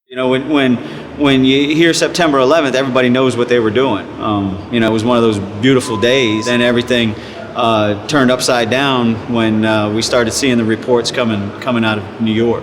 You know, when you hear September 11th, everybody knows what they were doing. You know, it was one of those beautiful days, and everything turned upside down when we started seeing the reports coming out of New York.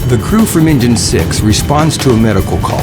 The crew from Engine 6 responds to a medical call.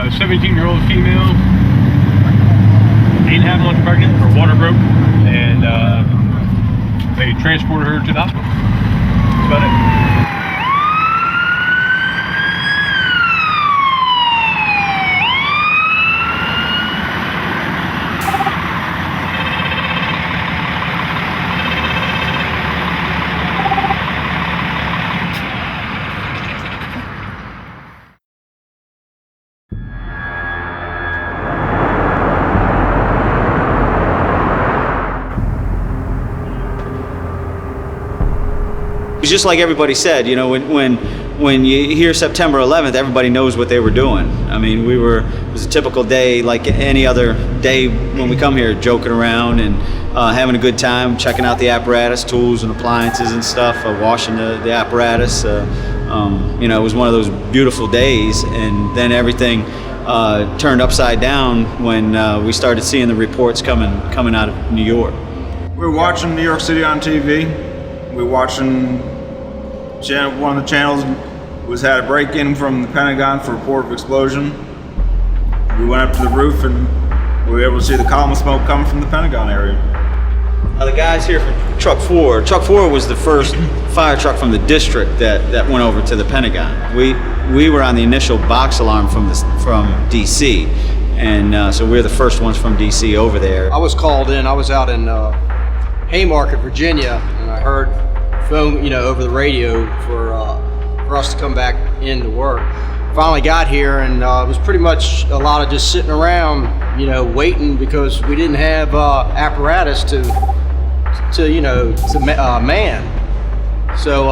A 17-year-old female, 8.5 months pregnant, her water broke, and they transported her to the hospital. That's about it. It's just like everybody said, you know, when you hear September 11th, everybody knows what they were doing. I mean, it was a typical day like any other day when we come here, joking around and having a good time, checking out the apparatus, tools and appliances and stuff, washing the apparatus. You know, it was one of those beautiful days, and then everything turned upside down when we started seeing the reports coming out of New York. We were watching New York City on TV. We were watching one of the channels had a break-in from the Pentagon for a report of explosion. We went up to the roof and we were able to see the column of smoke coming from the Pentagon area. The guys here from Truck 4 was the first fire truck from the district that went over to the Pentagon. We were on the initial box alarm from DC, and so we're the first ones from DC over there. I was called in. I was out in Haymarket, Virginia, and I heard phone, over the radio for us to come back into work. Finally got here, and it was pretty much a lot of just sitting around, waiting because we didn't have apparatus to man. So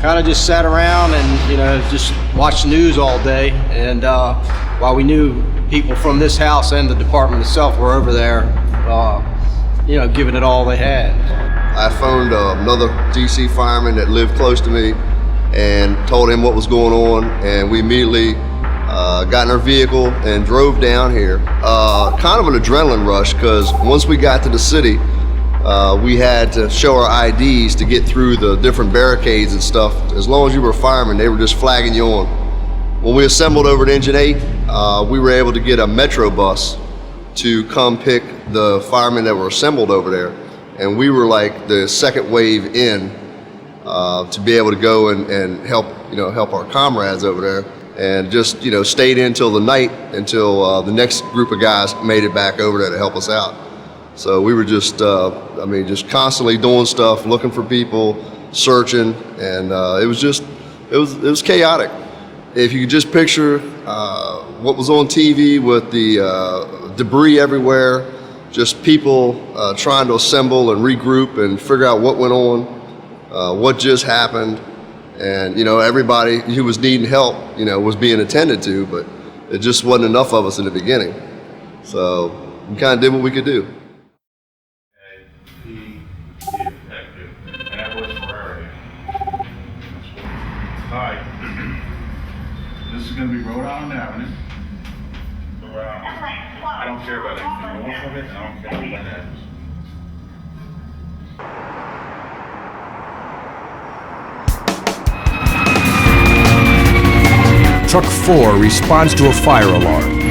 kind of just sat around and just watched the news all day, and while we knew people from this house and the department itself were over there, you know, giving it all they had. I phoned another DC fireman that lived close to me and told him what was going on, and we immediately got in our vehicle and drove down here. Kind of an adrenaline rush, because once we got to the city, we had to show our IDs to get through the different barricades and stuff. As long as you were a fireman, they were just flagging you on. When we assembled over at Engine 8, we were able to get a Metro bus to come pick the firemen that were assembled over there. And we were like the second wave in to be able to go and help, you know, help our comrades over there. And just, you know, stayed in till the night, until the next group of guys made it back over there to help us out. So we were just, I mean, just constantly doing stuff, looking for people, searching, and it was chaotic. If you could just picture what was on TV with the debris everywhere, just people trying to assemble and regroup and figure out what went on, what just happened, and, you know, everybody who was needing help, you know, was being attended to, but it just wasn't enough of us in the beginning. So we kind of did what we could do. And that was for area. Hi. This is going to be Rhode Island Avenue. I don't care about anything north of it, and I don't care about that. Truck 4 responds to a fire alarm.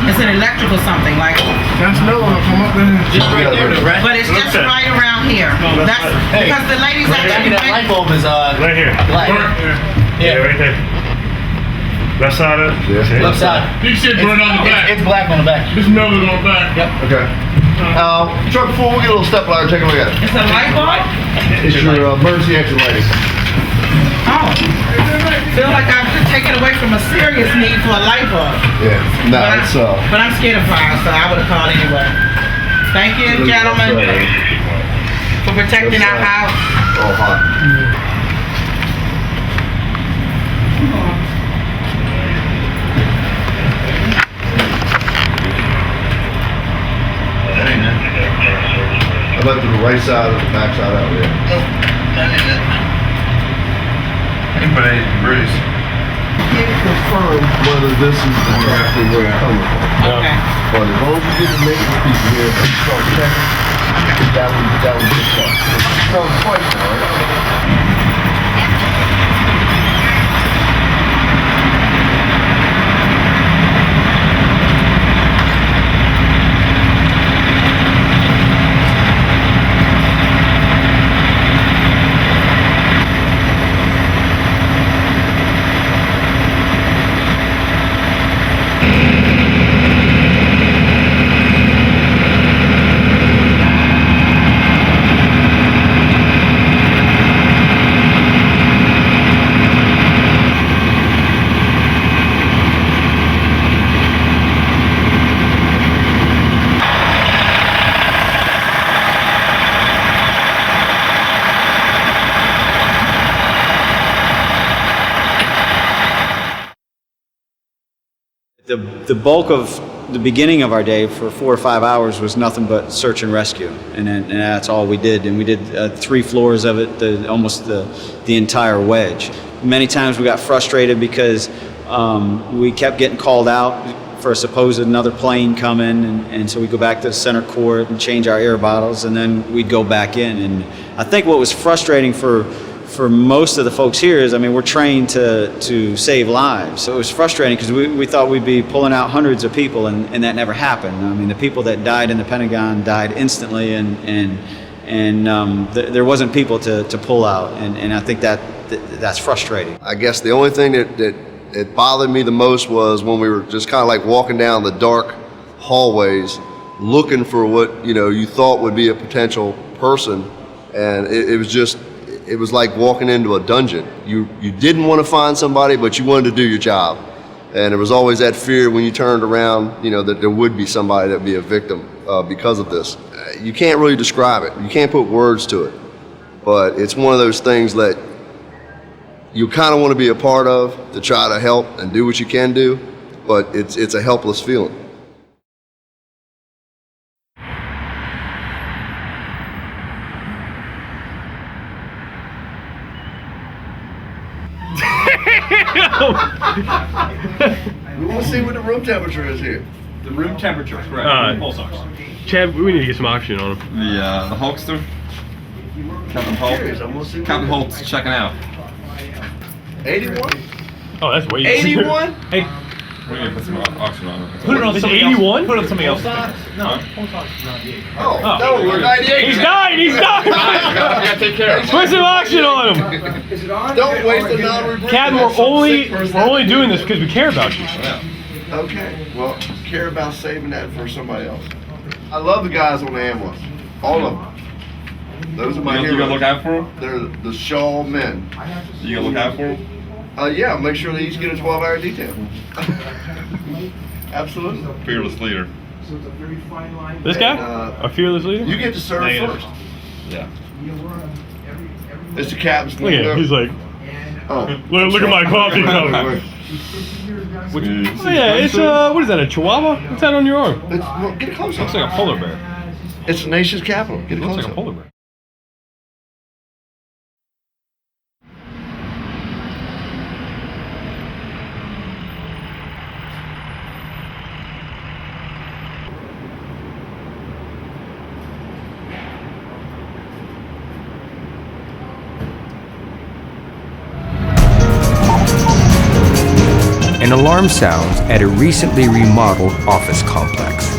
It's an electrical something like. That's no one come up in. Just right there, right? But it's just right around here. That's because the ladies actually. That light bulb is right here. black. Yeah, right there. Left side of it? Yeah. Left side. You should burn on the back. It's black on the back. This melted on the back. Yep. Okay. Truck 4, we'll get a little step ladder, take a look at it. It's a light bulb? It's your emergency exit lighting. Oh. Feel like I'm taking away from a serious need for a light bulb. Yeah. No, it's But I'm scared of fire, so I would have called anyway. Thank you, gentlemen, for protecting our house. all hot. I looked to the right side or the back side out there. But it Bruce. Can't confirm whether this is exactly where it's coming from. Okay. But as long as you get the maintenance people here and start checking, that would be fun. It sounds quite hard. The bulk of the beginning of our day for 4 or 5 hours was nothing but search and rescue, and that's all we did. And we did 3 floors of it, almost the entire wedge. Many times we got frustrated because we kept getting called out for a supposed another plane coming, and so we go back to the center court and change our air bottles, and then we'd go back in. And I think what was frustrating for most of the folks here is, I mean, we're trained to save lives. So it was frustrating because we thought we'd be pulling out hundreds of people, and that never happened. I mean, the people that died in the Pentagon died instantly, and there wasn't people to pull out, and I think that's frustrating. I guess the only thing that bothered me the most was when we were just kind of like walking down the dark hallways looking for what you thought would be a potential person, and it was like walking into a dungeon. You didn't want to find somebody, but you wanted to do your job. And there was always that fear when you turned around, that there would be somebody that would be a victim because of this. You can't really describe it. You can't put words to it. But it's one of those things that you kind of want to be a part of to try to help and do what you can do, but it's a helpless feeling. We want to see what the room temperature is here. The room temperature, correct. Pulse ox. Chad, we need to get some oxygen on him. The Hulkster. Captain Holt. Captain Holt's checking out. 81? Oh, that's way 81? Hey, We're gonna put some oxygen on him. put it on Is it somebody 81? else. Put it on somebody else. Huh? Oh, no, we're 98. He's dying! He's dying! You gotta take care of him. Put some oxygen on him! Don't waste a non-rebreather. Captain, we're only doing this because we care about you. Okay, well, care about saving that for somebody else. I love the guys on the ambulance. All of them. Those are my heroes. You gonna look out for him? They're the Shaw men. You gonna look out for him? Yeah, make sure they each get a 12-hour detail. Absolutely. Fearless leader. This guy? And, A fearless leader? You get to serve first. Yeah. It's the captain's Look at him. He's like, oh. look at my coffee cup. Oh yeah, it's what is that, a Chihuahua? What's that on your arm? Well, get it close. Looks like a polar bear. It's the nation's capital. Get it Looks close. like a polar bear. An alarm sounds at a recently remodeled office complex.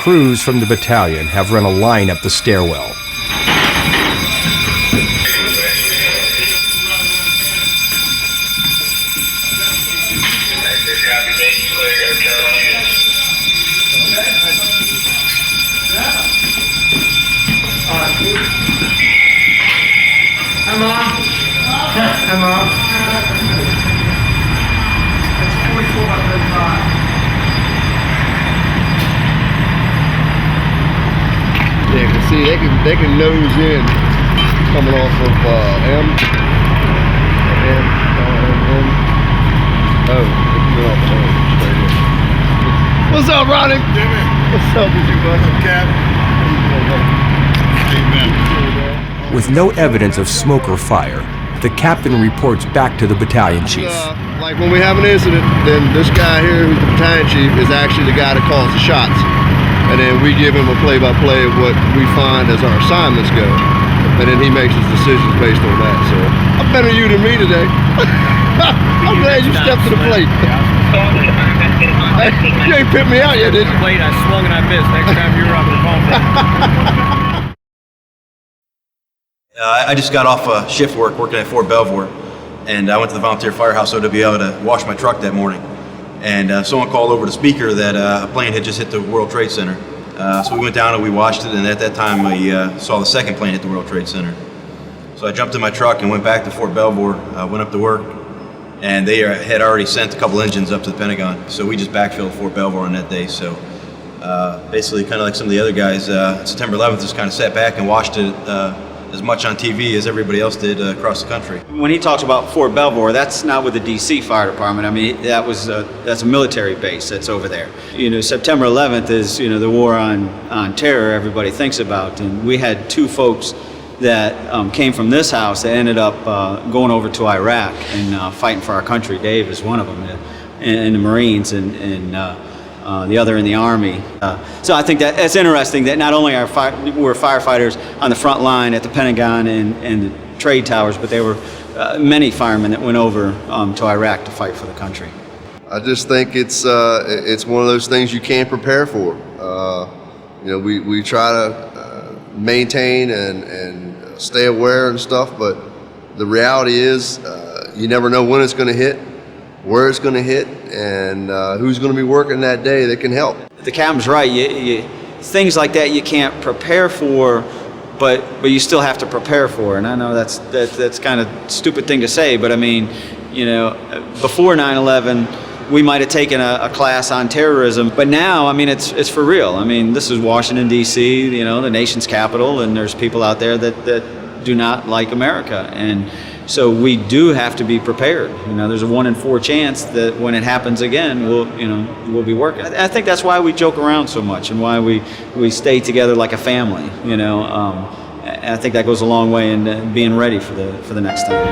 Crews from the battalion have run a line up the stairwell. Come on. That's 44 by 35. Yeah, you can see they can nose in coming off of M. Oh, they can go off the M straight in. What's up, Ronnie? Jimmy. What's up with you, bud? Cap. With no evidence of smoke or fire, the captain reports back to the battalion chief. Like when we have an incident, then this guy here, who's the battalion chief, is actually the guy that calls the shots. And then we give him a play-by-play of what we find as our assignments go. And then he makes his decisions based on that. So I'm better you than me today. I'm glad you stepped to the plate. You ain't picked me out yet, did you? Plate, I swung and I missed. Next time you're up, we're calling for I just got off shift work working at Fort Belvoir, and I went to the volunteer firehouse OWL to wash my truck that morning. And someone called over the speaker that a plane had just hit the World Trade Center. So we went down and we watched it, and at that time we saw the second plane hit the World Trade Center. So I jumped in my truck and went back to Fort Belvoir, went up to work, and they had already sent a couple engines up to the Pentagon. So we just backfilled Fort Belvoir on that day. So basically, kind of like some of the other guys, September 11th just kind of sat back and watched it as much on TV as everybody else did across the country. When he talks about Fort Belvoir, that's not with the DC Fire Department. I mean, that's a military base that's over there. You know, September 11th is, you know, the war on terror everybody thinks about. And we had two folks that came from this house that ended up going over to Iraq and fighting for our country. Dave is one of them in the Marines, and the other in the Army. So I think that it's interesting that not only were firefighters on the front line at the Pentagon and the trade towers, but there were many firemen that went over to Iraq to fight for the country. I just think it's one of those things you can't prepare for. You know, we try to maintain and stay aware and stuff, but the reality is you never know when it's going to hit, where it's going to hit, and who's going to be working that day that can help. The captain's right. Things like that you can't prepare for, but you still have to prepare for. And I know that's kind of stupid thing to say, but I mean, you know, before 9/11, we might have taken a class on terrorism, but now, I mean, it's for real. I mean, this is Washington, D.C., you know, the nation's capital, and there's people out there that do not like America. And so we do have to be prepared. You know, there's a 1 in 4 chance that when it happens again, we'll be working. I think that's why we joke around so much and why we stay together like a family. You know, I think that goes a long way in being ready for the next time.